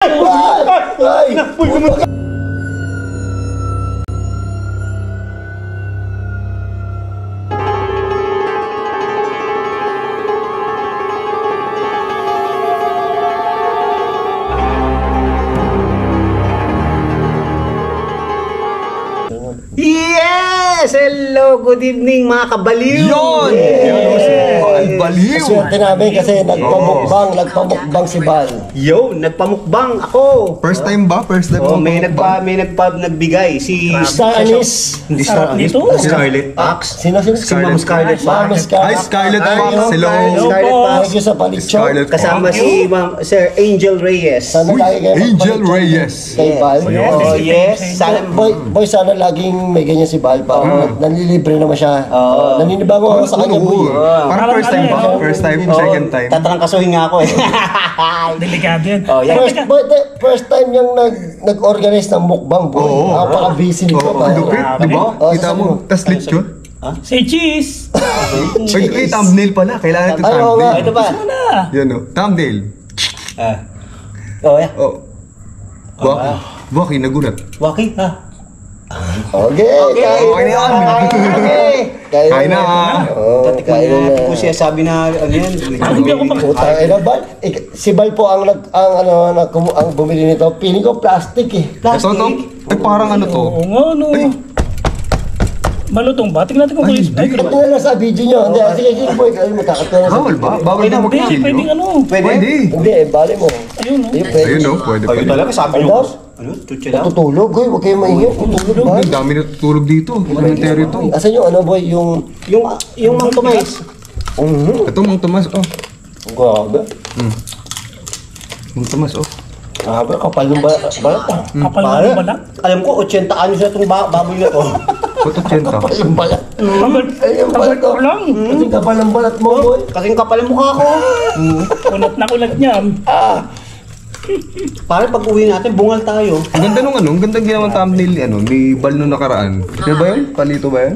Ay! Yes! Hello! Good evening mga kabaliw! Yun! Ang baliw! Swerte namin kasi nagpamukbang si Bal. Yo! Nagpamukbang ako! First time ba? First time Oh, mo may pamukbang? nagbigay si Star Anis. Hindi Star Anis. Scarlett Fox. Sino? Si Ma'am Scarlett Ma'am Fox. Scarlett. Ay, Scarlett Fox. Hello! Scarlett Fox. Thank you sa palitso. Scarlett Fox. Kasama si Ma'am Sir Angel Reyes. Sana Uy, lagi kayo Angel magpalitso Reyes. Kay Bal. Oh, yes. Sana Boy, sana laging may ganyan si Bal pa. Nanlilibre naman siya. Naninibago ako sa kanya, boy. Parang first time ba? First time, second time. tatrangkasuhin nga ako eh. Delikado yan. Oh, yan. First time niyang nag-organize ng mukbang, boy. Oo. Napaka-busy nito. Oo, lupit, di ba? Oh, Kita sabi mo, mo. tas lechon. Say cheese! Ay, thumbnail pala. Kailangan ito Ay, oo nga. thumbnail. Ito ba? Ano? Yan o, thumbnail. Oh, yeah. Oh. Baki, nagulat. Waki, ha? Okay, Okay na yan. Kain na. Tatikman na natin po siya. Sabi na, ano yan? Hindi ako Puta, ina Bal. Si Bal po ang ang bumili nito. Piling ko plastic eh. Ito, ito. Ay, parang ano to? Oo nga, no. Malutong ba? Tingnan natin kung Ay, kulis. Ay, Ito na lang sa video nyo. Hindi, sige, boy. Kayo magkakatawa na sa Bawal ba? Bawal Pwede, ba Pwede, magkilyo? pwedeng ano. Pwede. Hindi, bali mo. Ayun, no. Ayun, pwede. Ayun o, pwede Kayo pwede. talaga, sabi Ano? niyo. Ano? Tutsi lang? Tutulog, boy. Huwag kayo maingay. Tutulog, ba? Ang dami natutulog dito. Cemetery to. Asan yung ano, boy? Yung... Yung Mang Tomais. Ito, Mang Tomas, oh. Ang grabe. Mang Tomas, oh. Grabe, kapal ng balat. Kapal na yung balat. Alam ko, 80 anos na itong baboy na to. Ito, 80. Kapal ng balat. Kapal Ay, yung balat ko. lang. Kasi kapal ng balat mo, boy. Kasing kapal ang mukha ko. Kunat na kulat niya. Pare, pag uwi natin, bungal tayo. Ang ganda nung ano, ang ganda ginawang thumbnail ni ano, ni Bal nung nakaraan. Di ba yun? Palito ba yun?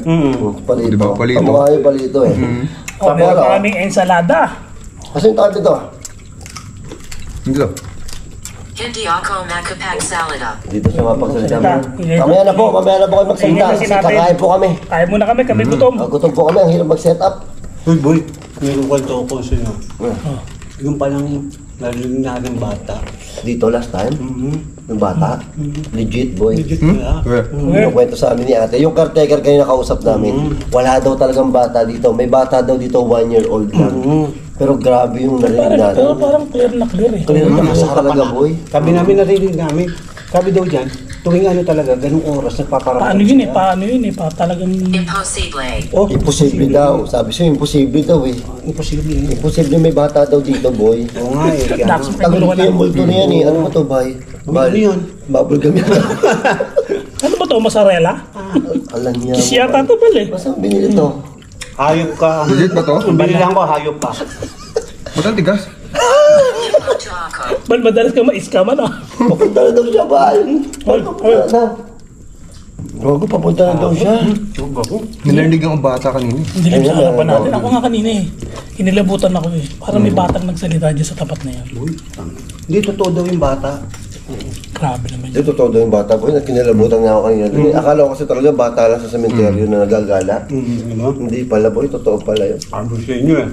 Palito. Di ba? Palito. Kamukha yung palito eh. O, meron kaming ensalada. Kasi yung tawag dito. Dito. Hindi ako makapag salad. Dito siya mapagsalita mo. Dito. Mamaya na po kayo magsalita. Dito Kasi sinabi. kakain po kami. Kaya muna kami gutom. Gutom po kami, ang hirap mag-set up. Uy, boy. Mayroon kwento ko sa inyo. Yung palang narinig natin bata. Dito last time, yung bata. Legit, boy. Legit kaya. Yung kwento sa amin ni ate. Yung caretaker kayo nakausap namin, wala daw talagang bata dito. May bata daw dito, 1-year-old lang. Pero grabe yung narinig natin. Pero parang clear na clear eh. Clear na talaga, boy. Sabi namin, narinig namin. Sabi daw dyan, tuwing ano talaga, ganung oras, nagpaparamdam Paano yun eh? Paano yun eh? Talagang... Impossible. Oh, Imposible daw. Sabi siya, imposible daw eh. Imposible. Imposible may bata daw dito, boy. Oo nga eh. kaya- Dax, Tagal ko yung multo na yan eh. Ano ba to, bay? Ano yan? Bubble gum yan. Ano ba to? Mozzarella? Alam niya. Cheese yata to pala eh. Basta binili to. Hayop ka. Legit ba to? Bilihan ko, hayop ka. Ba't ang tigas? Bal, madalas ka ma-scam ano? Papunta na daw siya, bay. Papunta na daw. Gogo, papunta na daw siya. Nilarinig ang bata kanina. Dilim sa harapan natin. Ako nga kanina eh. Kinilabutan ako eh. Parang may batang nagsalita dyan sa tapat na yan. Hindi, totoo daw yung bata. Grabe naman Hindi, yun. totoo daw yung bata, boy. Kinalabutan nga ako kanina. Akala ko kasi talaga bata lang sa sementeryo na nagagala. Ano? Hindi pala, boy. Totoo pala yun. Ano sa inyo eh?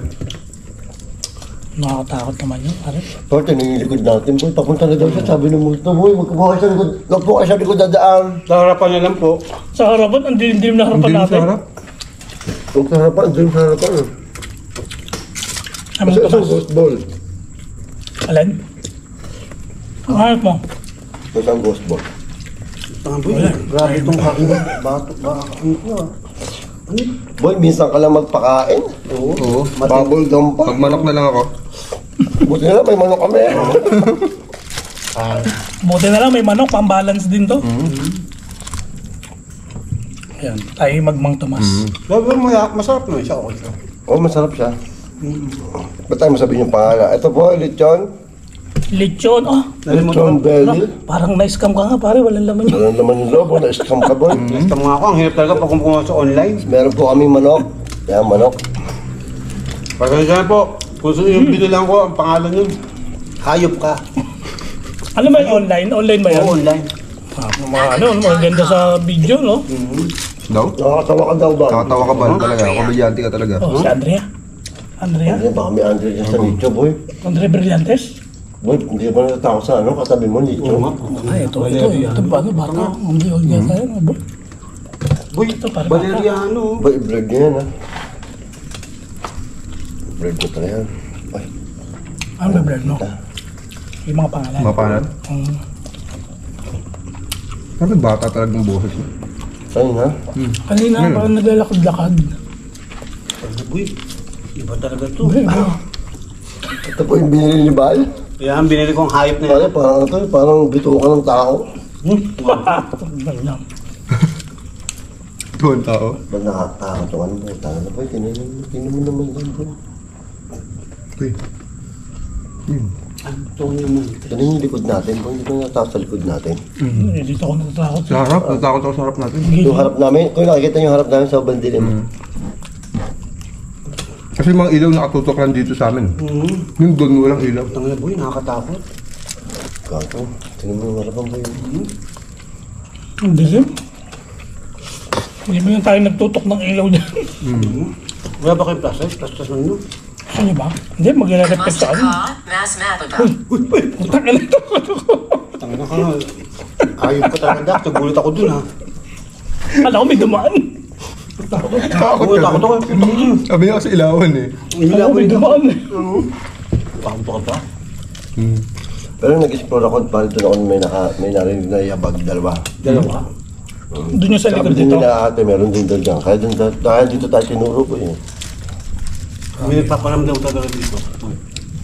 Nakakatakot naman yun. Pare. Pero tinilikod natin, boy. Papunta na daw siya. Sabi ng multo, boy. Huwag po kayo sa likod. Huwag po kayo sa likod dadaan. Sa harapan na lang po. Sa harapan, ang dilim-dilim na Ang harapan dilim natin. sa harap. Huwag sa harapan. Doon sa harapan. Amang Kasi isang Tomas. ghost ball. Alin? Ang harap mo. Isang ghost ball. Boy, grabe itong kakin. Bato, ano ko ah. Boy, minsan ka lang magpakain. Oo. Bubble gum pa. Pag manok na lang ako. Buti na lang, may manok kami. Buti na lang may manok, pang-balance din to. Ayan, tayo magmang Tomas. Sabi mo, masarap na siya. Okay siya. Oo, masarap siya. Ba't tayo masabihin yung pangalan? Ito po, lechon. Lechon, oh. Lechon belly. Parang na-scam ka nga pare, walang laman yun. Walang naman yung lobo, na-scam ka, boy. Basta mga ako, ang hirap talaga pag kumuha sa online. Meron po kaming manok. Yan, manok. Pasensya na po. Kung sino yung binilang ko, ang pangalan yun. Hayop ka. Ano ba yung online? Online ba yan? Oo, online. Maganda sa video, no? Daw? Nakakatawa ka daw ba? Nakatawa ka ba talaga? Komedyante ka talaga. Oh, si Andrea. Andrea? Hindi, baka may Andre dyan sa nicho, boy. Andrea Brillantes? Boy, hindi ba natatakot sa ano? Katabi mo, nicho. Ay, ito ba? Ano, bata? Hindi, hindi tayo. Boy, Ito, parang Valeriano. Boy, i-blurred niya yan, ha? Blurred mo pala yan. Ay, Ano ba brand mo? Yung mga pangalan. Mapanan? Parang bata talagang boses mo. ayun, ha? Kanina, parang naglalakad-lakad. Boy, iba talaga to. Ito po yung binili ni Bal. Yan, binili kong hype na yan. Parang ito, parang bituka ng tao. Tuwan tao. Ba't nakakatakot yung ano mo? Tanga na, boy. Tinan mo naman yan, boy. Uy. Ito naman. Tinan yung likod natin, boy. Hindi ko natakot sa likod natin. Dito ako natatakot. Sa harap, natakot ako sa harap natin. Yung harap namin, kung nakikita yung harap namin sa bandilim. Kasi mga ilaw nakatutok lang dito sa amin. Yung doon walang ilaw. Tanga na, boy, nakakatakot. Gato. Tinan mo yung harapan, boy. Ang dilim. Hindi mo yung tayo nagtutok ng ilaw niya. Wala ba kayong plastic? Plastic lang nyo. Ano ba? Hindi, mag-reflect sa akin. Mustaka, Mass Mapaga. Utang ka na ito. Tanga na ka nga. Ayun ko talaga, Dak. Nagulat ako dun, ha. Alam ko may dumaan. Takot Nagulat ako dun. Sabi niya kasi ilawan eh. Alam ko may dumaan. Pakampo ka ba? Pero nag-explore ako, pala doon ako may narinig na yabag, dalawa. Dalawa. Doon yung sa likod Sabi din dito. nila ate, meron din doon dyan. Kaya dito tayo tinuro ko eh. May nagpaparamdam talaga dito.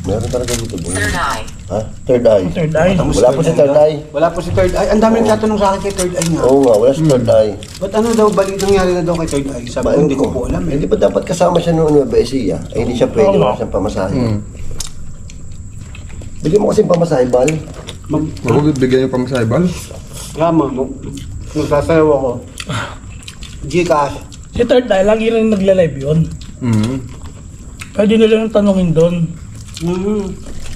Meron talaga dito, boy. Third eye. Ha? Third eye. Third eye. Wala po si third eye. Wala po si third eye. Ang dami nagtatanong sa akin kay third eye nga. Oo nga, wala si third eye. Ba't ano daw, balik nangyari na daw kay third eye? Sabi ko, hindi ko po alam eh. Hindi ba dapat kasama siya noong Nueva Ecija? Ay, hindi siya pwede, Oo. wala siyang pamasahe. Bigyan mo kasing pamasahe, Bal. Ako bigyan niyo pang saibal. Gama, nagsasayaw ako. Gcash. Si third eye, lagi rin nagla-live yun. Pwede nila yung tanongin doon.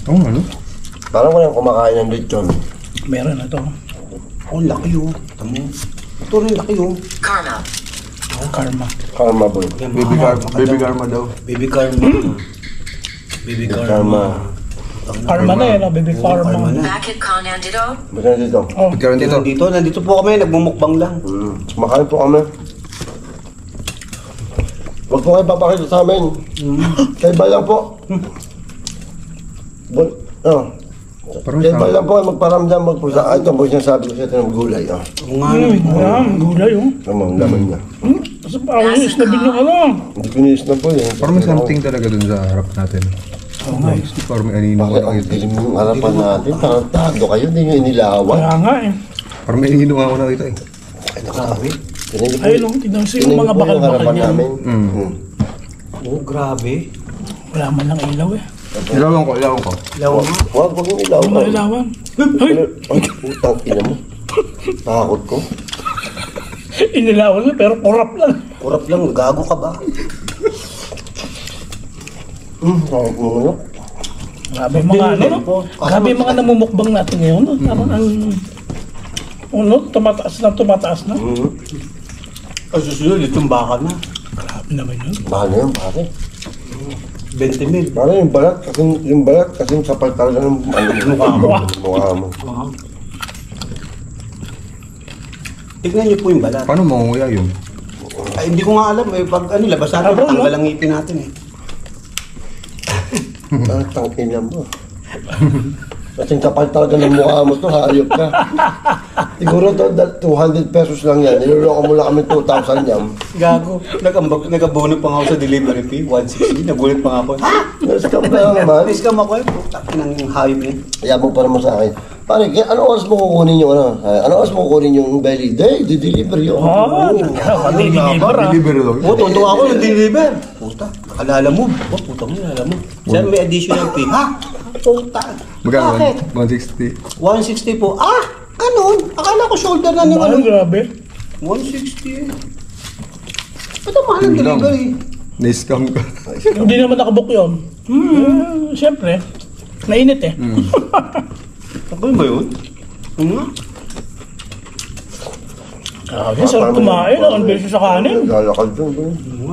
Oo nga no? Parang walang kumakain ng lechon. Meron na to. Oh, laki oh. Tamo. Ito rin laki oh. Karma. Karma. Karma, boy. Baby karma daw. Baby karma. Baby Karma. Karma na yun, baby karma. Back at Con Antidote. Basta na dito. Oh, Pagkaroon dito. Nandito po kami, nagmumukbang lang. Kumakain po kami. Huwag po kayo papakita sa amin. Kay Bal lang po. Parang Kay Bal lang po kayo magparamdam, magpulsa. Ito po sinasabi ko sa ito ng gulay. Oo nga naman. ayan, gulay oh. Tama, ang laman niya. Kasi parang yung isnabin yung ano. Hindi pinis na po eh. Parang may something talaga dun sa harap natin. Oo nga eh. Parang may anino Bakit ka ang nakita. dilim ng harapan natin? Parang tado kayo, hindi nyo inilawan. Kaya nga eh. Parang may anino nga ako nakita eh. Ay, nakasabi. Tingnan niyo po. Ayun oh, tignan mo yung mga Tingnan niyo po yung bakal-bakal harapan niya. namin. Oh, grabe. Wala man lang ilaw eh. Ilawan ko. Lawa nga. Huwag yung ilawan. Ano ilawan? Ay, Ay, putang ina mo. Takot ko. inilawan lang pero kurap lang. Kurap lang, gago ka ba? Takot mo manok. Grabe yung mga ano, no? Grabe yung mga namumukbang natin ngayon, no? Parang ang... Ano, tumataas na. Ay, susunod, itong baka na. Grabe naman yun. Mahal na yan, pare. 20 mil. Pare, yung balat, kasi kapal talaga ng mukha mo. Tignan niyo po yung balat. Paano mangunguya yun? Ay, hindi ko nga alam eh. Pag ano, labas natin, Abro, no? tanggal ang ngipin natin eh. Ang tangin mo. Kasi kapal talaga ng mukha mo to, hayop ka. Siguro to, 200 pesos lang yan. Niloloko mo lang kami 2,000 yan. Gago. Nag-abono pa nga ako sa delivery fee, 160. Nagulat pa nga ako. Ha? Nascam ka lang naman. Scam ako eh. Puta, ng hayop niya. Kaya mo pa naman sa akin. Pare, ano oras mo kukunin yung ano? Ano oras mo kukunin yung belly? Day, di-deliver yun. Deliver ah. Delivery daw. Oo, tuntua ako nag-deliver. Puta, nakalala mo. Oh, puta mo, nalala mo. Sir, may additional fee. Ha? Puta. Magkano? Bakit? 160. 160 po. Ah, ganun. Akala ko shoulder na ng ano. Mahal, grabe. 160. Ba't ang mahal ang Yun lang. delivery? Na-scam ka. Hindi naman nakabook yun. Siyempre, nainit eh. Ano ba yun? Ano nga? Grabe, sarap kumain. Ang beses sa kanin. Lalakad doon.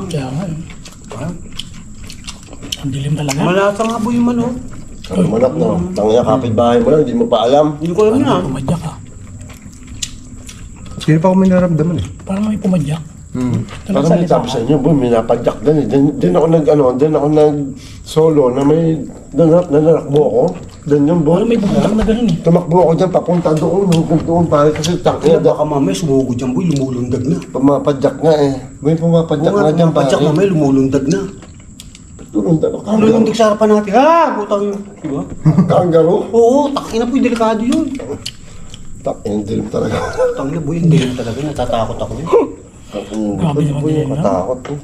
Kaya nga eh. Ang dilim talaga. Malasa nga po yung manok. Ano manak na? Tangina kapitbahay mo lang, hindi mo pa alam. Hindi ko alam yan. Pumadyak ka. Hindi pa ako may naramdaman eh. Parang may pumadyak. Ito Parang may sabi sa inyo, boy, may napadyak doon eh. Doon ako nag-solo na may nanakbo ako. Doon yung boy. Parang may pumadyak na gano'n eh. Tumakbo ako dyan, papunta doon, hanggang doon pare kasi Kaya tangina baka mamaya sumugod dyan boy, lumulundag na. pumapadyak nga eh. Boy, pumapadyak nga dyan pare. Padyak mamaya lumulundag na. Tulundag ako. Lumulundag sa harapan natin. Putang yun. Diba? Kangaroo? Oo, takin na po yung delikado yun. Takin, dilim talaga. Tangina boy, hindi na talaga. Natatakot ako yun. Grabe naman Boy, din, ha? katakot eh.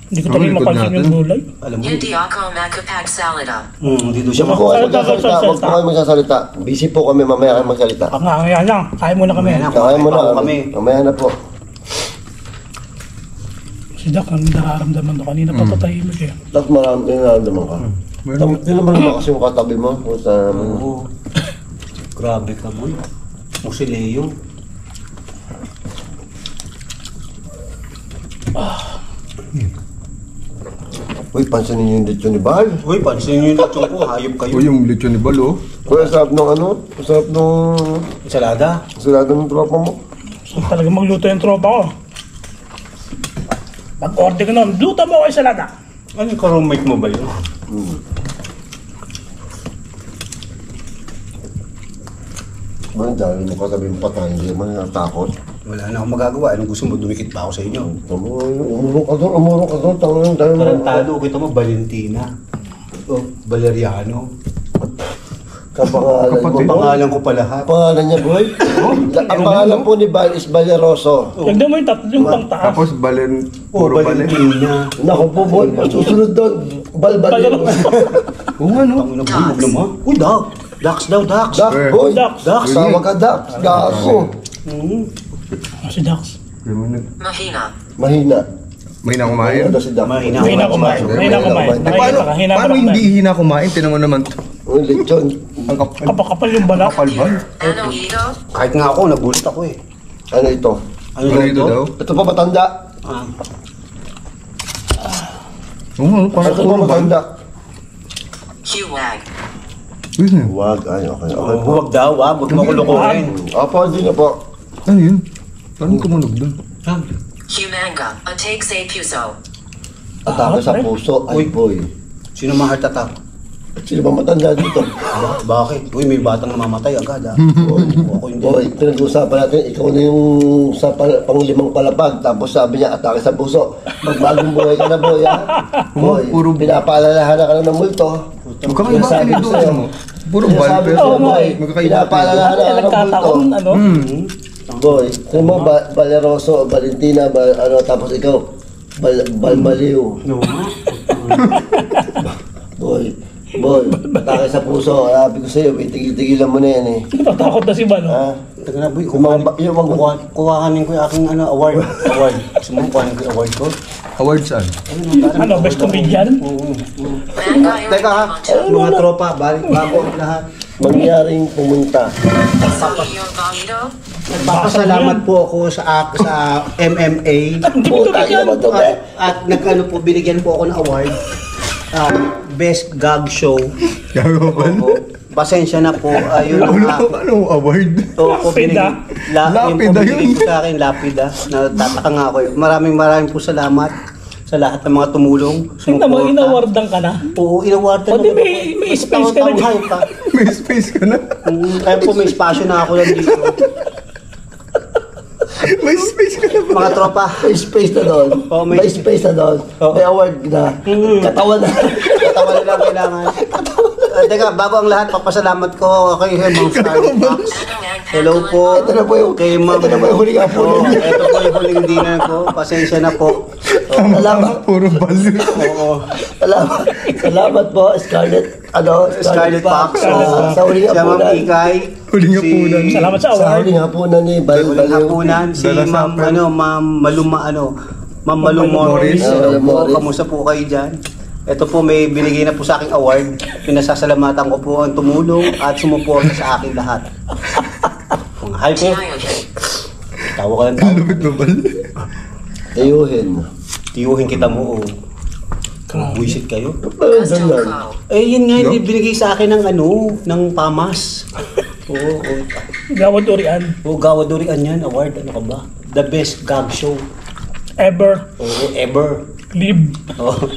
Hindi ko talaga Likod mapansin natin. yung gulay. Alam mo, Hindi ako makapag salada. dito siya Huwag po kayo magsasalita, huwag po kayo magsasalita. Busy po kami, mamaya kayo magsalita. Kaya lang. Kaya muna kami. Mamaya na. Kaya mo na, Kami. mamaya na po. Si Doc, ang nararamdaman ko. Kanina pa tatahimik eh. Tapos marami nararamdaman ka. Hindi naman naman kasi yung katabi mo. Kung sa... Oo. Grabe ka boy. Musileo. Uy, pansinin niyo yung lechon ni Bahal. Uy, pansin nyo yung lechon ko. Hayop kayo. O yung lechon ni Balo. Uy, ang sarap nung ano? Ang sarap nung... Salada. Salada ng tropa mo. So talaga magluto yung tropa ko. Pag-order ka nun, luto mo ako yung salada. Ano yung ka-roommate mo ba yun? Ba, dahil mo katabi mo patay, hindi man natakot. Wala na akong magagawa. Anong gusto mo? Dumikit pa ako sa inyo. Umurong ka doon, tangan tayo. Tarantado, kita mo, Valentina. O, Valeriano. Kapangalan mo. Kapatid. Pangalan ko pa lahat. Pangalan niya, boy? Ang pangalan po ni Bal is Valeroso. Tignan mo yung tatlo yung pang taas. Tapos balen, O, puro balen. Valentina. Naku po, boy. Susunod doon. Valeroso. Oo nga no. Ang nabulog naman. Uy, Dax. Dax daw, Dax. Dax, boy. Dax. Dax, sama ka, Dax. Gago. Si Dax. Mahina. Mahina. May na kumain. Ano si Dax? Mahina. Mahina kumain. Mahina kumain. Eh, paano hindi hina kumain? Tinan mo naman. Uy, lechon. Ang kapal. Kapakapal yung balak. Kapal ba? Ano ito? Kahit nga ako, nagulat ako eh. Ano ito? Ano Ano ito daw? Ito pa matanda. Ah, Oo nga, parang Ito pa puro bal. matanda. Huwag. Uy, ano yun? Wag, ay, okay. Okay po. huwag daw, huwag mo kulukuhin. Apo, hindi na po. Ano yun? Parang tumunog doon. Humanga. A takes a puso. Atake sa puso. Ay, Uy. boy. Sino mga heart attack? Sino ba matanda dito? Bakit? Uy, may batang namamatay agad ah. Ako hindi. Boy, pinag-uusapan natin, ikaw na yung sa pang-limang palapag, tapos sabi niya, atake sa puso. Magbagong buhay ka na, boy, ha? Boy, Puro- pinapaalalahan ka na ng multo. Huwag kang iba Sinasabi ko kinidosin sa'yo. mo. Puro bal, Sinasabi pero ko sa'yo, boy, magkakaiba. pinapaalalahan ka na ng multo. Nagkataon, ano? Boy, sino mo, Valeroso, Valentina, tapos ikaw, Balbaliw. No, ma. Boy, atake sa puso. Sabi ko sa'yo, itigil-tigilan mo na yan eh. Natatakot na si Balo. Ha? Taga na, boy. Yung mga Kuhanin ko yung aking award. Award. Gusto mo kuhanin ko yung award ko? Award saan? Ano, best comedian? Teka ha, mga tropa, balik bago ang lahat. mangyaring pumunta. Your Valido? Nagpapasalamat po ako sa MMA. Puta, naman to, be. At nag-ano po, binigyan po ako ng award. Best Gag Show. Gago ba? Oo. Pasensya na po. Ayun ang Anong award? Ito po Lapida. Yun po Lapida binigay yun. po sa akin, Lapida. Natataka nga ako. Maraming po salamat sa lahat ng mga tumulong. Tingnan mo, inawardan ka na. Oo, inawardan O, di may space ka na dyan. May space ka na? Kaya po may espasyo na ako lang dito. May space ka na ba? Mga tropa. May space na doon. Oo, may- may space na doon. Oo. May award na. Katawan na. Katawa na lang kailangan. Teka, bago ang lahat, papasalamat ko kay Ma'am Starbucks. Hello po. Ito na po yung, Kay Ma'am. ito na po yung huling Oo, hapunan. ito po yung huling dinner ko. Pasensya na po. Salamat. Puro balo. Oo. Salamat po, Scarlett. Scarlett Fox. Sa huling Siya Ma'am hapunan. Ikay. Huling hapunan. Salamat sa Sa award. huling hapunan ni Bal Huling Baliw. hapunan. Si Dala Ma'am, Sapel. Ma'am Maluma, Ma'am Malum Morris. Morris. Hello po, Morris. kamusta po kayo dyan? Ito po may binigay na po sa aking award. Pinasasalamatan ko po ang tumulong at sumuporta sa aking lahat. Mga hype eh. Tawa ka lang tao. Lupit mo, Bal. Ayuhin. Tiyuhin kita mo. Buisit kayo. Custom Ganyan. Crow. Eh, yun nga, hindi binigay sa akin ng ng pamas. Oo, Gawad Orian. Gawad Durian yan, award. Ano ka ba? The best gag show. Ever. Oo, ever. Live. Oo.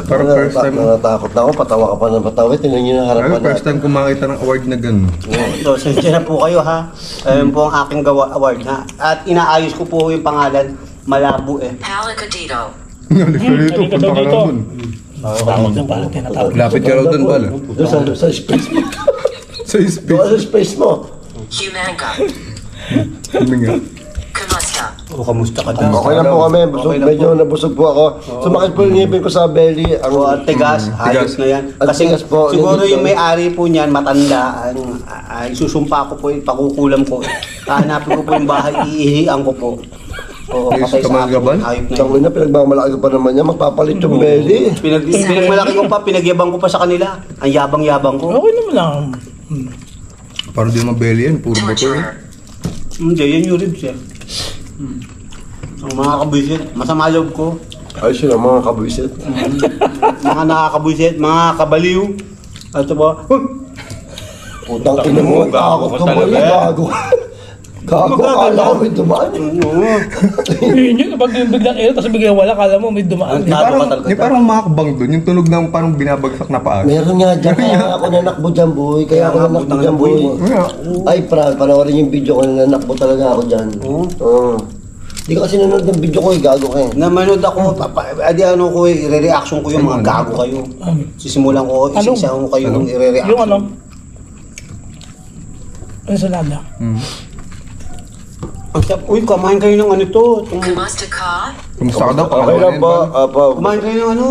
Parang first time. Natatakot na ako, patawa ka pa ng patawa. Tingnan nyo na Parang harapan first time ko makita ng award na gano'n. So, sensya na po kayo ha. Ayun po ang aking award ha. At inaayos ko po yung pangalan. Malabo eh. Palicadito. Dito, Halika punta daw ka dito. na dun. Tawag ng pala, tinatawag. Lapit ka raw dun, Bal. Doon sa space mo. Sa Doon space. sa space mo. Humanga. Huminga. Kamusta. O, kamusta ka daw? Okay lang po kami. Busog, Okay lang medyo nabusog po ako. Sumakit po yung ngipin ko sa belly. Ang Ang tigas, hayos na yan. Ang Kasi tigas po, siguro nandito. yung may-ari po niyan, matanda, ay susumpa ko po, pakukulam ko. Hahanapin ko po yung bahay, iihian ko po. Oo, Ayos patay ka, sa mga akin, gabal? hayop na Tiyang yun. ina, pinagmamalaki pa naman niya. Magpapalit yung belly. Pinagmalaki ko pa, pinagyabang ko pa sa kanila. Ang yabang-yabang ko. Okay naman lang. Parang di mabeli yan, puro buto eh. Torturer. Hindi, yan yung ribs eh. Ang mga kabuisit, masama loob ko. Ay sila mga kabwisit. Mga nakakabuisit, mga kabaliw. Ito ba? Putang ina mo, takot ka ba? Gago. Gago, kala ko may dumaan. Yun yun, pag yung biglang ilo, tapos biglang wala, kala mo may dumaan. Ang Yung tago parang, ka talaga. yung parang makakabang dun, yung tunog ng parang binabagsak na paa. Meron nga dyan, kaya ako nanakbo dyan, boy. Kaya ako nanakbo dyan, boy. Ay, Fran, panoorin yung video ko, nanakbo talaga ako dyan. Oo. Hindi ka kasi nanonood ng video ko, gago ka eh. Namanood ako, adi ano ko, i-reaction ko yung mga gago kayo. Sisimulan ko, isa-isahan ko kayo yung i-reaction. Yung ano? Ensalada. Ang sarap, uy, kumain kayo ng ano to. Kamusta ka? Kumusta ka daw? Okay lang po, po. Kumain kayo ng ano.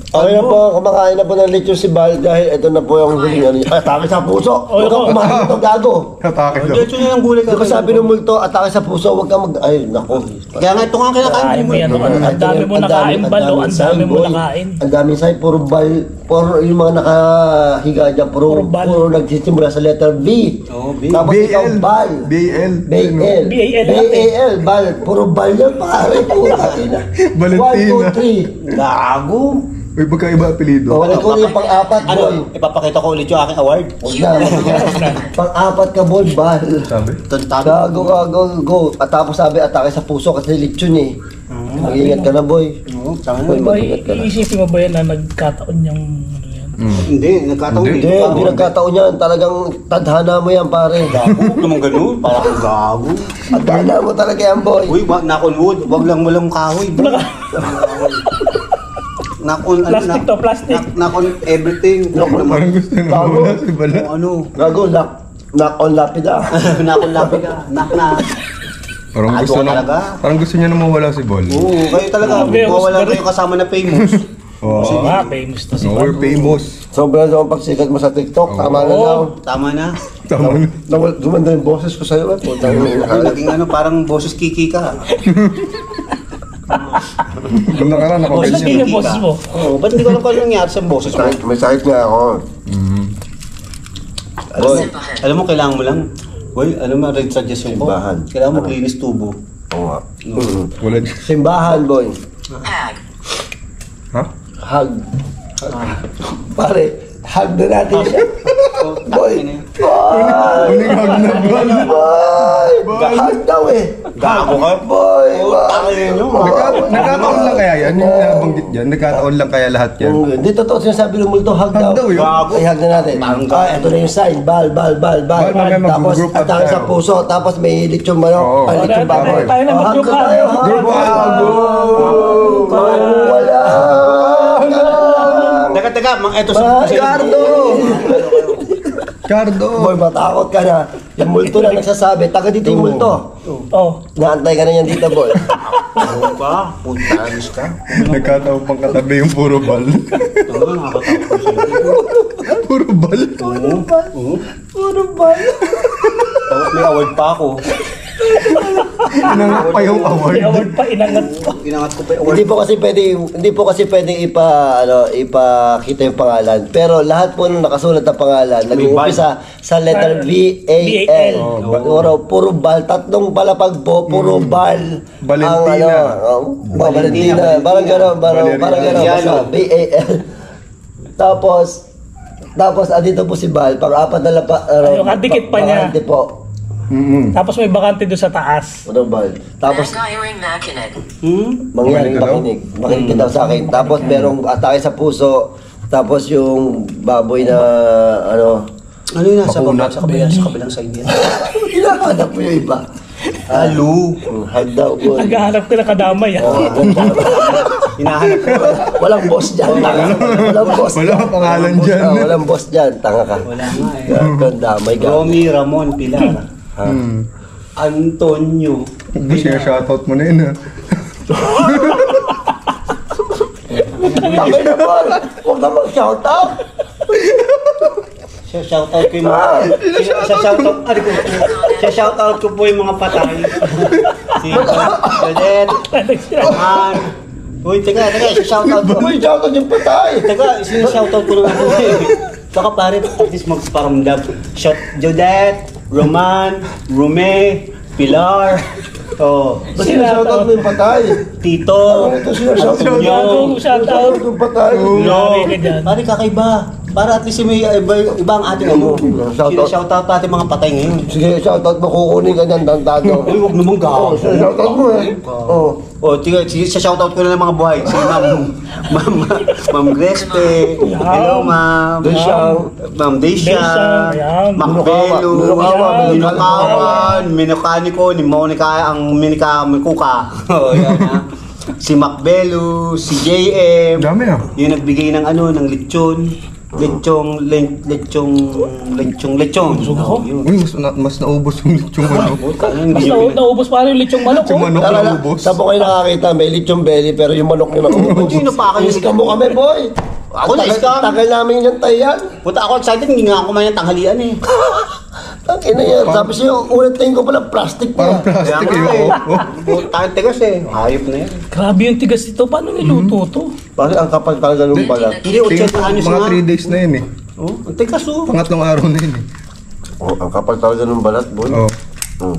Okay lang po, kumakain na po ng lechon si Bal dahil ito na po yung huling ano. Ay, atake sa puso! Huwag kang kumain nito, gago! Atake daw. Diretso na ng gulay ka. Di ba sabi ng multo, atake sa puso, huwag kang mag... Ay, nako. Kaya nga ito nga kinakain Kain mo yan. Ang dami mo nakain, Balo. Ang dami mo nakain. Ang daming say, puro bal, puro yung mga nakahiga dyan, Puro bal. puro nagsisimula sa letter B. Oo, B. Tapos ikaw, BL. bal. BL. BL. BAL, bal. Puro bal yan, pare. Puta, ina. Valentina. 1, 2, 3. Gago. Uy, magkaiba apelido. Wala ko yung pang-apat, boy. Ano, ipapakita ko ulit yung aking award. Huwag na. Pang-apat ka, boy, bal. Sabi? Tantabi. Gago, gago, go. At tapos sabi, atake sa puso kasi lechon eh. Mag-ingat ka na, boy. Oo, tama Boy, na. mag-ingat ka na. Iisipin mo ba yan na nagkataon yung ano yan? Hindi, nagkataon Hindi. Hindi, hindi nagkataon yan. Talagang tadhana mo yan, pare. Gago, naman ganun. Parang kang gago. Tadhana mo talaga yan, boy. Uy, knock on wood. Wag lang walang kahoy. Bro. Knock on, Plastic to, plastic. Knock on everything. Parang gusto na mawala si Bala. Ano? Gago, knock on lapida. Knock on lapit ka. Knock na. Parang Ado gusto ka na, talaga. parang gusto niya na mawala si Bal. Oo, kayo talaga. Famous Mawala ka rin. kayo kasama na famous. Oo. Oo nga, famous to si No, we're Balo. famous. Sobrang sa pagsikat mo sa TikTok. Tama na daw. Tama na. Tama na. Dumanda yung boses ko sa'yo. Putang ina. Ay, naging ano, parang boses kiki ka. Nung nakaraan, Boses nakaganyan. yun yung boses mo. Oo, ba't hindi ko alam kung ano nangyari sa boses mo? May sakit nga ako. Boy, Alam mo, kailangan mo lang. Boy, alam mo, red suggestion ko. Simbahan. Kailangan mo klinis tubo. oo nga. Wala. Simbahan, boy. Hag. Ha? Hug. Pare, hug na natin siya. Boy. Huling hag na Bal. Boy. Hug daw eh. Gago ka. Boy. Tangin nyo, Nagkataon lang kaya yan? Yung nabanggit dyan, nagkataon lang kaya lahat yan? Hindi totoo sinasabi ng multo, hug daw. Hug daw yun. Ay, hug na natin. Ito na yung sign. Bal. Bal, mamaya Tapos, mag-group up atake sa tayo. puso. Tapos may lechon manok. Oo. Ay, lechon baboy. Tayo na, Oh, hug mag-group ka up. tayo. hug. Group up. Wala. Teka, eto sa... Cardo! Cardo! Boy, matakot ka na. Yung multo na nagsasabi, taga dito yung multo. Oh, Naantay ka na yan dito, boy. Ano ka? Puntagis ka? Nagkataon pang katabi yung puro Bal. Ano, nakakatakot sila. Puro Bal? Oo. Puro ba? Tapos may award pa ako. Inangat pa yung award. May award pa, inangat pa. Inangat ko pa yung award. Hindi po kasi pwede ipakita yung pangalan. Pero lahat po ng nakasulat na pangalan, nag-uumpisa sa letter V-A-L. Puro bal, tatlong palapag po, puro bal. Valentina. Valentina. Parang gano'n, basta V-A-L. Tapos, andito po si Bal, pang-apat na Yung kadikit pa niya. Bakante po. Tapos may bakante doon sa taas. Ano Bal? Tapos, Mangiring makinig. mangyaring Makinig ka makinig ka daw sa akin. Tapos, merong atake sa puso. Tapos, yung baboy na, Ano yun nasa baba sa kabilang side yan? hinahanap mo yung iba. Halo. Hagdaw po. Naghahanap ka na kadamay. Hinahanap ko. Walang boss dyan. Walang boss. Wala kang pangalan dyan. Walang boss dyan. Tanga ka. Wala nga eh. Gandamay ka. Romy Ramon Pilar. Antonio. Hindi siya shoutout mo na yun ha. Tangay na ba? Huwag na mag-shout out. Shoutout ko yung mga... Shoutout ko po yung mga patay. Si Jodet. Man. Uy, teka, shoutout ko. May shout out yung patay. Teka, shoutout ko naman po eh. Saka pare, at least magparamdam. Jodet, Roman, Rume, Pilar. Oh, Shout out mo yung patay. Tito. Ito siya shout out. Gago, shout out. Yung patay. No, Grabe ka dyan. pare kakaiba. Para at least may iba ang ating ano. Shoutout natin mga patay ngayon. Sige, shout out mo. Kukunin ka niyan. Tantado. Uy, huwag naman gago. Shout out mo eh. Oh. O, sige, sa shoutout ko na ng mga buhay. Si Ma'am Grespe. Hello, Ma'am. Desyang. Ma'am Desha. Ayan. Macbelo. Minukawan. Minukawan. Minukaniko. Ni Monica. Ang Minika Mikuka. O, yan ha. Si Macbelo. Si JM. Dami ah. Yung nagbigay ng ano, ng lechon. Lechong. ako? Yun. Uy, mas naubos yung lechong ano. Mas naubos pa rin yung lechong manok. Lechong manok Tara na. naubos. Saan po kayo nakakita? May lechong belly pero yung manok niya naubos. Sino pa kayo? Iska mo kami, boy. Ako na-scam. Tagal namin yung tayan. Puta ako excited, hindi nga ako kumain ng tanghalian eh. Tangin na yan. Sabi siya, ulit tingin ko pala plastic Parang niya. plastic Kaya nga eh. eh. Oh. Tayong tigas eh. Hayop na yan. Grabe yung tigas ito. Paano niluto to? Bakit ang kapal talaga nung balat? Hindi, 80 anyos Mga nga. 3 days na yun eh. Oh, ang tigas oh. Pangatlong araw na yun eh. Oh, ang kapal talaga nung balat, boy. Oh.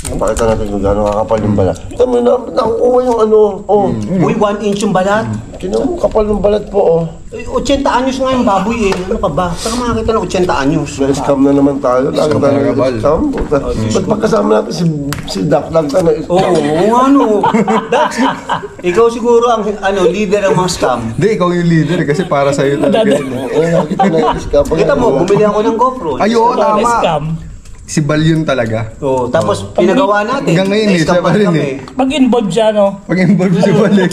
Pakita natin kung gano'ng kakapal yung balat. Tama na, nakukuha yung ano. Oh, Uy, 1 inch yung balat. kinang kapal ng balat po, oh. Eh, 80 anyos nga yung baboy eh. Ano ka ba? Saan ka makakita ng 80 anyos? Na-scam na naman tayo. Lagi Scam tayo talaga, Bal. na-scam. Ba't pagkasama natin si Doc lang ka na Oo, ano. Dax, ikaw siguro ang leader ng mga scam. Hindi, ikaw yung leader eh, kasi para sa'yo talaga yun. Nakita na scam. Kita mo, bumili ako ng GoPro. Ay, oo, Tama. tama. Scam. Si Bal yun talaga. Oh, tapos pinagawa natin. Hanggang ngayon eh, Na-scam siya pa rin kami. eh. Pag-involve siya, no? Pag-involve si Bal eh.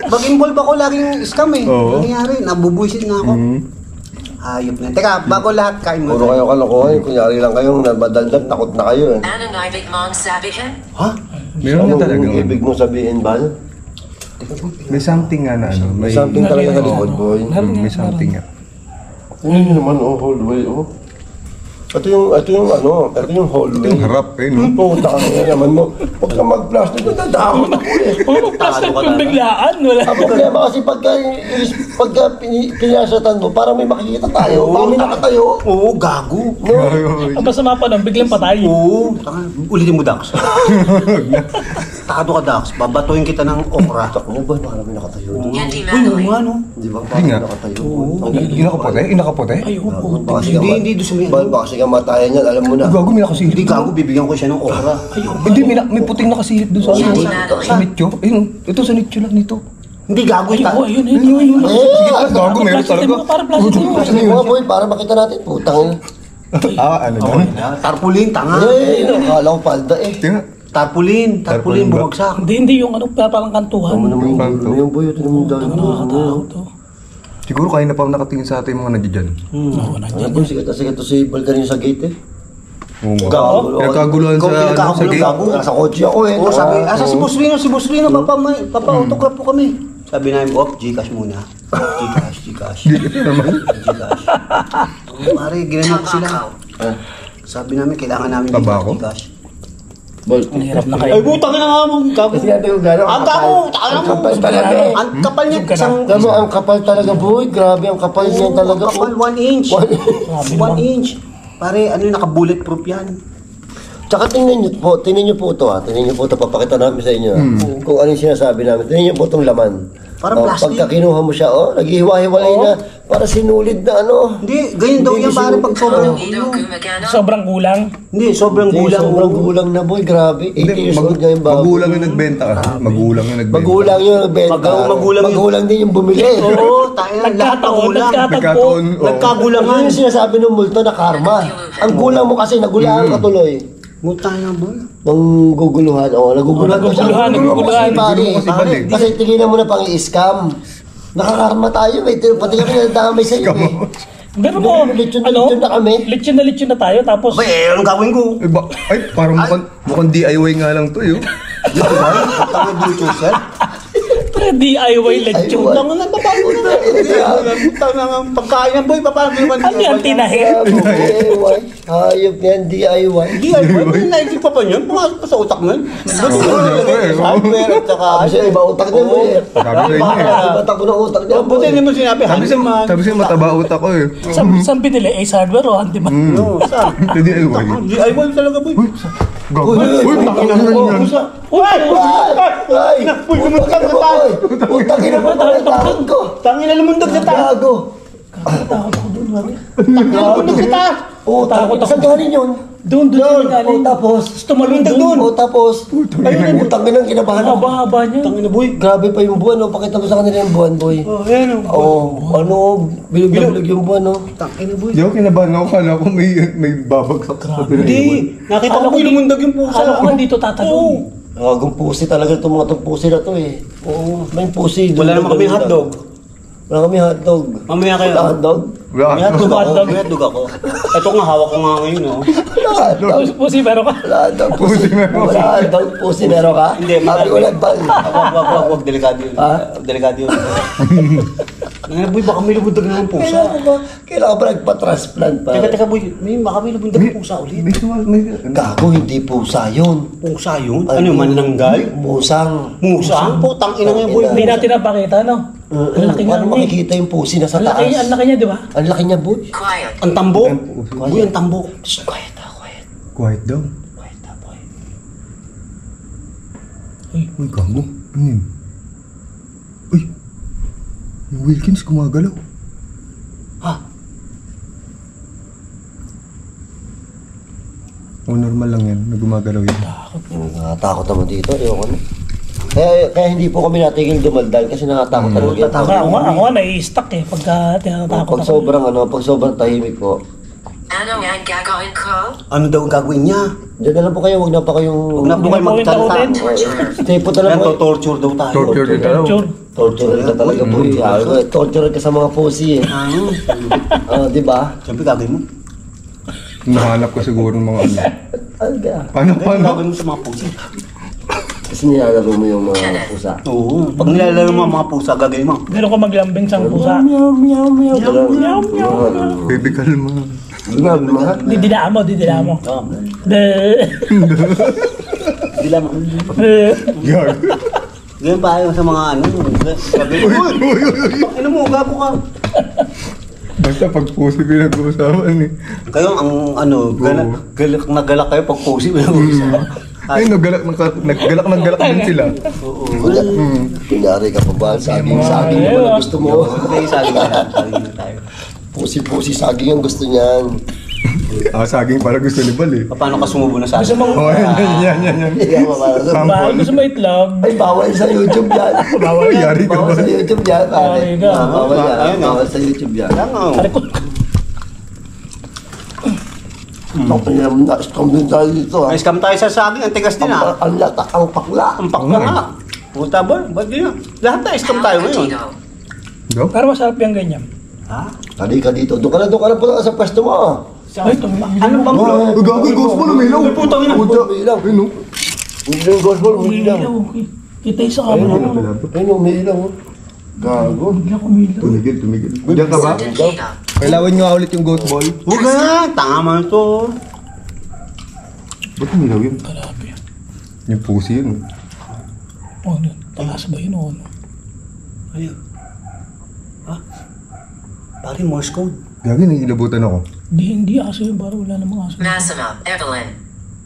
Mag-involve ako laging scam eh. Oo. Nangyari, nabubuisit na ako. Hayop na. Teka, bago lahat, kain mo. Puro kayo kalokohan. Kunyari lang kayong nabadaldal, takot na kayo eh. Ananibig mong sabihin? Ha? Meron na talaga. Anong ibig mo sabihin, Bal? May something nga na ano. May something talaga sa likod, boy. May something nga. Yun naman, oh, hallway, oh. Ito yung hallway. Yung harap eh, no? Puta ka nga naman mo. Huwag kang mag-plastic, nadadakot ako eh. Puro plastic yung biglaan. Wala. Ang problema kasi pagka pinasatan mo, parang may makikita tayo. Parang may nakatayo. Oo, gago. Ang masama pa nun, biglang patay. Oo. Ulitin mo, Dax. Takado ka, Dax. Babatuhin kita ng okra. Ano ba? Parang may nakatayo. Hindi Uy, oo Manway. nga, no? Di ba? Hindi Parang nga. may nakatayo. Inakapote? Inakapote? Ay, oo. Baka Hindi, doon sa may ano. Baka sige matayan yan, alam mo na. Gago, may nakasilip. Hindi, gago. Bibigyan ko siya ng okra. Hindi, may puting nakasilip doon sa Hindi sa nicho. Ayun, ito sa nicho lang nito. Hindi, gago. Ay, oo, ayun, Ayun, ayun. ayun. Eh, Sige, gago, meron Plastic talaga. mo, parang plastic mo. Kasi mga boy, para makita natin, putang. Ano doon? Tarpaulin, tanga. Eh, akala ko palda eh. Tingnan. Tarpaulin ba? bumagsak. Hindi yung ano, parang kantuhan. Ano naman yung boy, ito naman dahil. Nakakatakot to. Siguro kayo na pa nakatingin sa ating mga nandiyan. Oo, nandiyan. Ano boy, sigat to si Bal kanina sa gate eh. Oo nga. Gago. Pinagkaguluhan Ikaw, sa pinagkakagulo, gate. gago. Nasa kotse ako eh. Sabi, asa si Boss Rino, papa-autograph po kami. Sabi namin, Gcash muna. Gcash. Naman. Gcash. Pare, ginanong ko sila. Sabi namin, kailangan namin Tabako? Gcash. Boy, Ang hirap na Ay, kayo. butang na nga mo. Gago. kasi natin yung gano'n. Ang gago. Ang kapal talaga eh. Ang kapal niya. Isang Gamo, ang kapal talaga, boy. Grabe, ang kapal niya talaga. kapal, 1 inch. 1 inch. Pare, ano yung naka-bulletproof yan? Tsaka tingnan niyo po ito Tingnan niyo po ito, papakita namin sa inyo. Kung ano yung sinasabi namin. Tingnan niyo po itong laman. Parang plastic. Pagka kinuha mo siya, naghihiwa-hiwalay na. Para sinulid na ano. Hindi, ganyan daw yan pare pag sobrang Ido Gumagana. Sobrang kulang. Hindi, sobrang gulang. Sobrang gulang na, boy. Grabe. 80 years old nga yung bago. Magulang yung nagbenta ka. Magulang yung nagbenta. Magulang yung nagbenta. Magulang yun. Magulang din yung bumili. Oo, tayo na. Lahat magulang. Nagkataon. oh. Nagkagulangan. Ano yung sinasabi ng multo na karma? Ang gulang mo kasi, nagulaan ka tuloy. Mutang na boy. Nang guguluhan, naguguluhan ka siya. Naguguluhan. Gulo mo kasi balik. Kasi tingin mo na pang i-scam. Nakakarma tayo, pati kami nadamay sa iyo eh. Pero mo, Lechon ano? na kami. Lechon na tayo, tapos... Abay, anong gagawin ko? Ay, parang mukhang DIY nga lang to yun. Tanga do it yourself. DIY lechon. Ay, Tanga na, babago na. Tanga na, pagkain yan boy, paano naman? Ano yan, tinahin? DIY. Hayop yan, DIY. Hindi, ay, boy, naisip pa yun? Pumasok pa sa utak mo yun? Hardware at saka... Sabi siya, iba utak niya mo eh. Sabi sa inyo eh. Iba tako ng utak niya. Buti hindi mo sinabi, Sabi siya mataba utak ko eh. Saan binili? Ace Hardware o Handyman? No, saan? Sa DIY. DIY talaga boy. Gago. Uy, takina na yan. Uy! Ay! Uy, lumundag sa taas! Utang ina mo na takot ko. Tangin na lumundag sa taas! Gago. Lumundag sa taas! Takot ako. Saan galing yun? Doon Doon. galing. Tapos. Tumalundag doon. Tapos. Ayun, utang ina, kinabahan ako. Haba-haba niya. Tangin na boy. Grabe pa yung buwan, pakita mo sa kanila yung buwan, boy. Oh, ayan o. Bilog-bilog yung buwan, Tangin na boy. Di ako kinabahan ako. Kala ko may babagsak sa DIY. Hindi. Nakita ko boy lumundag yung pusa. Alam ko nga dito tatalong. Gagong pusi talaga itong mga pusi na to eh. Oo, may pusi. Wala naman kami hotdog. Wala kami hotdog. Mamaya kayo. Wala hotdog? Wala. May hotdog ako. May hotdog ako. Ito nga, hawak ko nga ngayon oh. Wala hotdog. Pusi, meron ka. Wala hotdog. Pusi meron. Wala hotdog. Pusi meron ka? Hindi, Sabi ko lang bal. Wag. Delikado yun. Ha? Delikado yun. Ngayon boy, baka may lumundag na ng pusa. Kailangan ba nagpa-transplant pa? Teka boy, baka may lumundag ng pusa ulit. Gago, hindi pusa yun. Pusa yun? Ano yung manananggal? Musang. Musa? Putang ina ngayon boy. Hindi natin napakita, no? Ang laki nga Paano niya. makikita yung pusi na sa Ang laki taas? niya, di ba? Ang laki niya, boy. Quiet. Ang tambok. Boy, ang tambok. Shh, quiet na, quiet. Quiet daw. Quiet na, boy. Uy, gago. Ano yun? Uy. Yung Wilkins gumagalaw. Ha? O normal lang yan. Nagumagalaw yun. Nakatakot naman dito, ayoko na. Kaya hindi po kami natigil dumaldal kasi nakatakot talaga. Ako nga, nai-stuck eh. Pagka tinatakot Pag ako. sobrang tahimik po. Ano nga ang gagawin ko? Ano daw ang gagawin niya? Diyan na lang po kayo, huwag na pa kayong... Huwag na po kayo magsalita. Stay po talaga Yan, po. torture daw tayo. Torture din daw. Sure. Torture ka talaga po. Torture ka sa mga pussy eh. Di ba? Siyempre gagawin mo. Nahanap ko siguro ng mga ano. Alga. Paano? Gagawin mo sa mga pusa. Kasi nilalaro mo yung mga pusa. Oo. Pag nilalaro mo ang mga pusa, gagawin mo. Meron ko maglambing sa pusa. Meow, meow, meow. Baby kalma. Grabe mga. Didilaan mo. Dila mo. Gag. Ganyan pa ayaw sa mga ano. Gagawin mo. Ano mo, gago ka. Basta pag pusi pinag-uusapan eh. Kayo ang ano, galak na galak kayo pag pusi. Ay, naggalak ng galak din sila. Oo. Kunyari ka pa ba? Saging naman ang gusto mo. Kaya sabi na tayo. Pusi-pusi, saging ang gusto niyan. Saging para gusto ni Bal eh. Paano ka sumubo na sa Gusto akin? mong... Oh, yan. Kaya mapapalala. Bahal, gusto mo itlog. Ay, bawal sa YouTube yan. Bawal yari ka Bawal ba? sa YouTube yan, pare. Yari ka. Bawal yan. Ayun, Bawal sa YouTube yan. Kaya nga. Alikot. Ako naman na-scam din tayo dito ah. Ay, scam tayo sa saging. Ang tigas din ah. Ang latak, ang pakla. Ang pakla nga. Puta boy, ba't ganyan? Lahat na scam tayo ngayon. Go? Pero masarap yung ganyan. Ha? Kali ka dito. Doon ka na po sa pwesto mo ah. Ay, ito. Ano bang Oh, gagawin gospel, umilaw. Ay, putang ina. Umiilaw. Ayun, no? Hindi yung gospel, umiilaw. Kita yung sa camera mo. Ayun, umiilaw. Gago. Bigla kumilaw. Tumigil. Diyan ka ba? Kailangan nyo ulit yung goat ball. Huwag na. Tanga man ito. Ba't umilaw yun? Grabe. Yung pusi yun. O ano? Talas ba yun o ano? Ayun. Ha? Pare, Morse code. Gagi, nailabutan ako. Hindi aso yun. Parang wala namang aso. Massimo, Evelyn.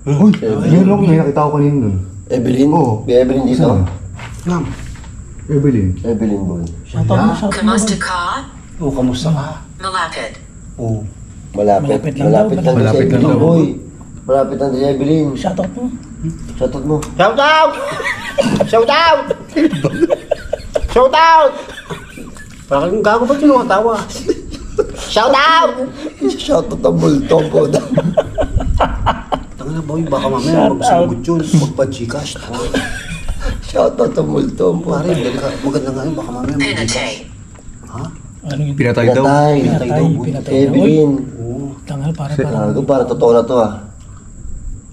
Uy, yun lang, may nakita ko kanina nun. Evelyn? Oo. May Evelyn dito? Saan? Ngam. Evelyn. Evelyn boy. Shoutout mo, shoutout mo. Kamusta ka? Oo, kamusta ka? Malapit. Oo. Malapit. Malapit lang Malapit daw, lang si malapit lang Evelyn daw. boy. Malapit lang si Evelyn. Shoutout mo. Shoutout mo. Shout out! Shout out! Shout out! Parang gago ba yung mga tawa? Shout out! Shoutout ang multo po. Tanga na boy, baka mamaya Shout magsagot yun. Magpa-Gcash. Shoutout ang multo po. Pare, maganda nga yun, baka mamaya mag-Gcash. Pinatay. Ha? Ano yun? Pinatay daw. Pinatay. Pinatay. Evelyn. Oo. Tangal, parang Gago, para totoo na to ah.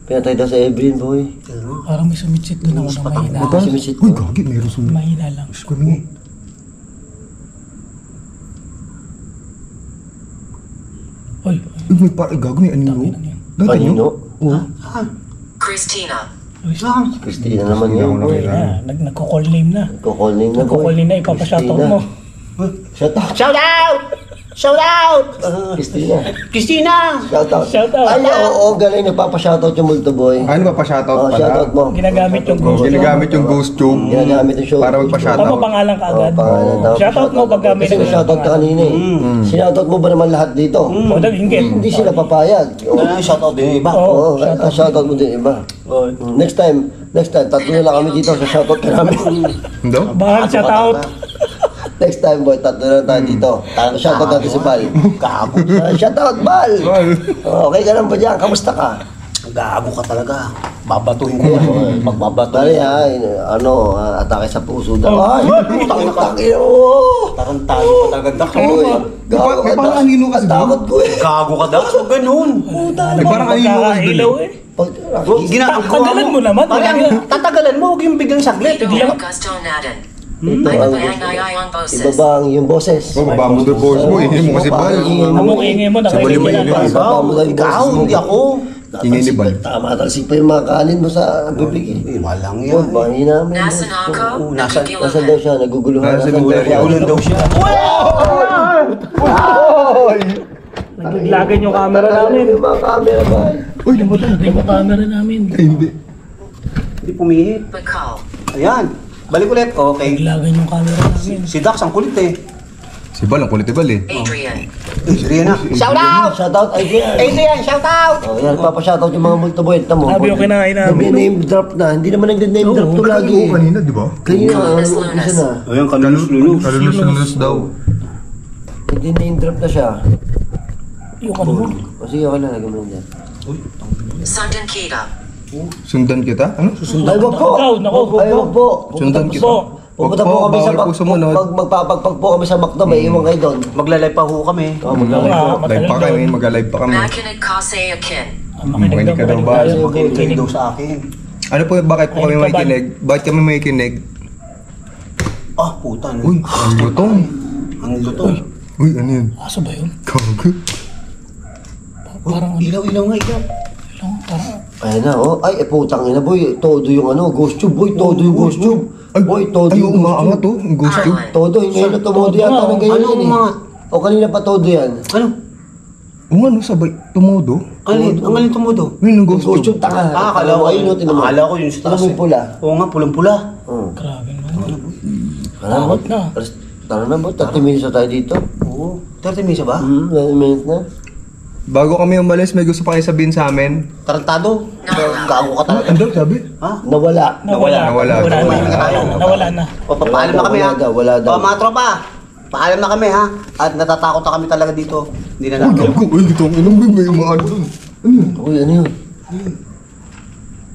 Pinatay daw si Evelyn boy. Ano? parang may sumitsit doon ako na mahina. Magkano? Simisit Uy, ko. gagi, meron sumit. Mahina lang. Diyos ko naman. Oy, Uy, may parang gago, may anino. Tangin na yun. Dati Kanino? nyo? Oo. Ah, Christina. oy, saan? Christina naman Hindi yun ako boy. nakilala. nagko-call name na. Call name na boy. Nagko-call name na, ipapashoutout mo. Shoutout. Shout out! Shout out! Christina. Christina! Shoutout. Shoutout. Ay, oo, galing. Nagpapa-shoutout yung multo boy. Ano ba pa shoutout Oh, pala? shoutout mo. Ginagamit yung Oh, ghost. ginagamit yung ghost tube. Ginagamit yung show. Para Tama magpa-shoutout. pangalan ka agad. Oh, pangalan daw. Shoutout mo pag gamit. Kasi shoutout ka kanina eh. Sinoutout mo ba naman lahat dito? O, hinggit. Hindi sila papayag. Shout out din yung iba. Oo. Oo, shoutout mo din iba. Next time, tatlo na lang kami dito sa shoutout ka namin. Hindi? Bahal shoutout. Next time boy, tatlo na lang tayo dito. Shoutout natin si Bal. Gago. Shoutout Bal! Okay ka lang ba dyan? Kamusta ka? Gago ka talaga. Babatuhin ko yan. Magbabato. Bali ha, atake sa puso daw. Ay, putang Tarantado ka talaga. Uy, gago May ka parang daw. anino kasi Takot ko eh. Gago ka daw. Huwag ganun. May parang anino kasi Ilaw doon. eh. Tatagalan mo naman, wala. Tatagalan mo. Huwag yung biglang saglit. Ito Hindi ang lang- gusto natin. Ito Ay, ang ang boses. iba ba ang yung boses? Oh, baba mo doon, boss mo. Ingin mo kasi Bal. Ingay mo, Sa bali mo nakikinig yun. ka. Ikaw, hindi ako. Ingin ni Bal. Tama, talsik pa yung mga kanin mo sa bibig eh. Walang Yun, yan. mahina mo. Nasa na ako? Nasa- Nasaan daw siya? Naguguluhan. Nasa Nasaan daw cemetery. siya? Ulan daw siya. Naglagan yung camera namin. Yung mga camera ba? Uy, namatay. Yung camera namin. Ay, hindi. Hindi pumihit. Bacall. Ayan. Balik ulit. Okay. Naglagan yung camera namin. Si Dax ang kulit eh. Si Bal, ang kulit ni Bal eh. Adrian. Si Rihanna. Shout out! Shoutout, Adrian. Adrian, shout out! Oh, yan, papashoutout yung mga multo boy. Tamo. Sabi yung kinain namin. Nag-name drop na. Hindi naman nag-name drop to lagi. Oo, kanina, di ba? Kanina, Lunas, umpisa na. Ayan, kalulus-lulus. Kalulus-lulus daw. Nag-name drop na siya. Yung ano mo. O sige, okay lang. Lagyan mo yan dyan. Sundan Kita. Sundan kita? Ano? Ay, wag po. Ikaw, nako. Ay, wag po. Sundan kita. Pupunta Wag po kami sa bawal po sumunod. magpapagpag po kami sa McDo. May iwan kayo doon. Maglalay pa ho kami. Oh, maglalagay po. Live pa kami, mag-live pa kami. Makinig kasi akin. Makinig ka daw ba? Makinig daw sa akin. Ano po, bakit po kami Makinig ka ba? makikinig? Bakit kami makikinig? Ah, puta. Uy, ang lutong. Ang lutong. Uy, ano yun? Aso ba yun? Gago. Parang ano Ilaw-ilaw nga, ilaw. lang, parang... Ayun na, oh. Ay, putang ina, boy. Todo yung ano, ghost tube, boy. Todo yung ghost tube. Boy, todo Ay, yung ghost umaangat tube. to. Ang ghost tube. Todo, ngayon na tumodo yata ng ganyan Ano yan eh. mga... O kanina pa todo yan. Ano? Oo, ano, sabay. Tumodo. Ang alin tumudo? Yun ang Ghost ghost tube, tube. tanga. Akala ko ayun, no, tinan mo. Akala ko yun sa Tinan taas mo eh. yung pula. Oo nga, pulang-pula. Grabe naman. Takot na. Tara na, boy. 30 minutes na tayo dito. Oo. 30 minutes ba? 30 minutes na. Bago kami umalis, may gusto pa kayo sabihin sa amin. Tarantado? Gago ka talaga. Ano sabi? Ha? Nawala. Nawala. Nawala na. O, papaalam na kami ha. Wala daw, wala daw. O, mga tropa. Paalam na kami ha. At natatakot na kami talaga dito. Hindi na Uy, namin. gago. Uy, ito ang ilang may umaano dun. Ano yun? Uy, ano yun?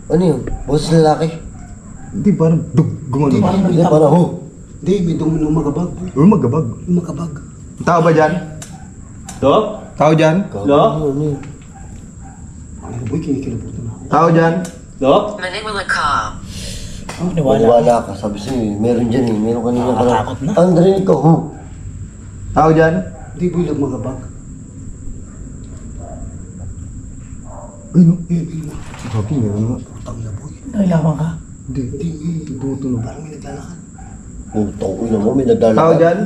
Ano yun? Boses lalaki? Hindi, parang dug. Gumano. Hindi, parang ho. Hindi, may magabag. Uy, magabag. Magabag. Tao ba dyan? Dok? Tao dyan? Dok? Ano yun? Ano boy, kinikilabutan ako. Tao dyan? Dok? Maniwala ka. Niwala. Wala ka. Sabi sa'yo, meron dyan eh. Meron kanina ka Nakakatakot na. Ang narinig ko, ho. Tao dyan? Hindi boy, magabag. Ay, no. Gabi, meron nga. Putang na boy. Ay, nilawan ka? Hindi. Tumutunog. Putong ina mo, may Tao naglalakad. dyan?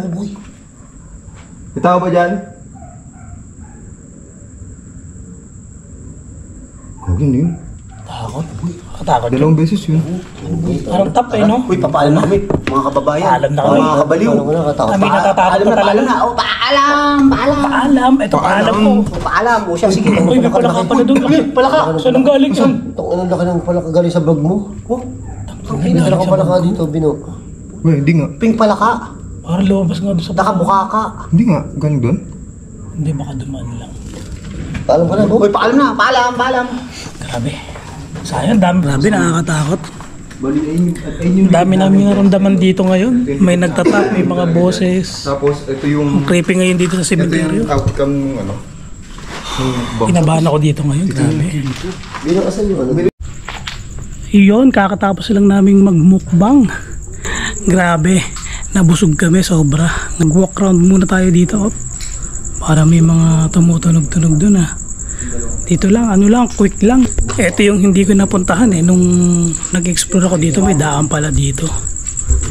May tao ba dyan? Huwag yun. Takot. Katakot. Dalawang beses yun. Parang tap eh, no? Uy, papaalam na kami, mga kababayan. Paalam na kami. Mga kabaliw. Ano mo na katakot? Kami natatakot na talaga. Paalam na. Oh, paalam. Paalam. Ito paalam ko. Paalam. O siya, sige. Uy, may palaka pala doon. Palaka. Saan ang galing yan? Itong anong laki ng palaka galing sa bag mo? May laki palaka dito, Bino. Weh, hindi nga. Pink palaka. Parang lumabas nga doon sa Nakabuka ka. Hindi nga. Galing doon. Hindi, baka dumaan lang. Paalam ka na, bo. Uy, paalam na. Paalam. Grabe. Sayang, grabe, nakakatakot. Bali, ayun yung... Dami namin naramdaman dito ngayon. May nagtatap, may mga boses. Tapos, ito yung... Creepy ngayon dito sa Ito cemetery. yung outcome ng ano. Kinabahan ako dito ngayon, grabe. Bino, asan yung ano? Iyon, kakatapos lang naming magmukbang. Grabe, nabusog kami sobra. Nag-walk round muna tayo dito. Oh. Para may mga tumutunog-tunog dun ah. Dito lang, ano lang, quick lang. Ito yung hindi ko napuntahan eh. Nung nag-explore ako dito, may daan pala dito.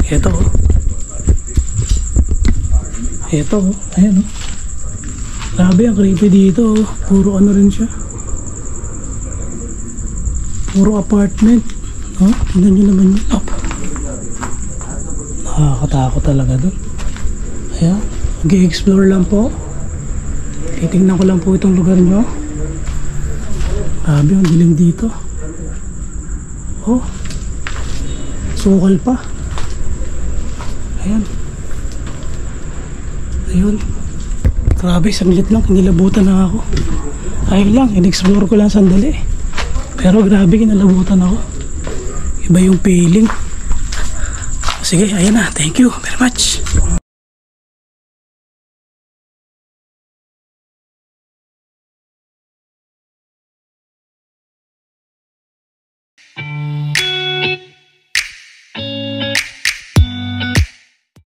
Ito oh. Ito oh, ayan oh. Grabe, ang creepy dito oh. Puro ano rin siya. Puro apartment. Oh, tingnan nyo naman yun. Up. Nakakatakot talaga dun. Ayan, mag-explore lang po. Titingnan ko lang po itong lugar nyo. Grabe, ang dilim dito. Oh, sukal pa. Ayan. Ayun. Grabe, saglit lang, kinilabutan na ako. Ayun lang, in-explore ko lang sandali. Pero grabe, kinalabutan ako. Iba yung feeling. Sige, ayan na. Thank you very much.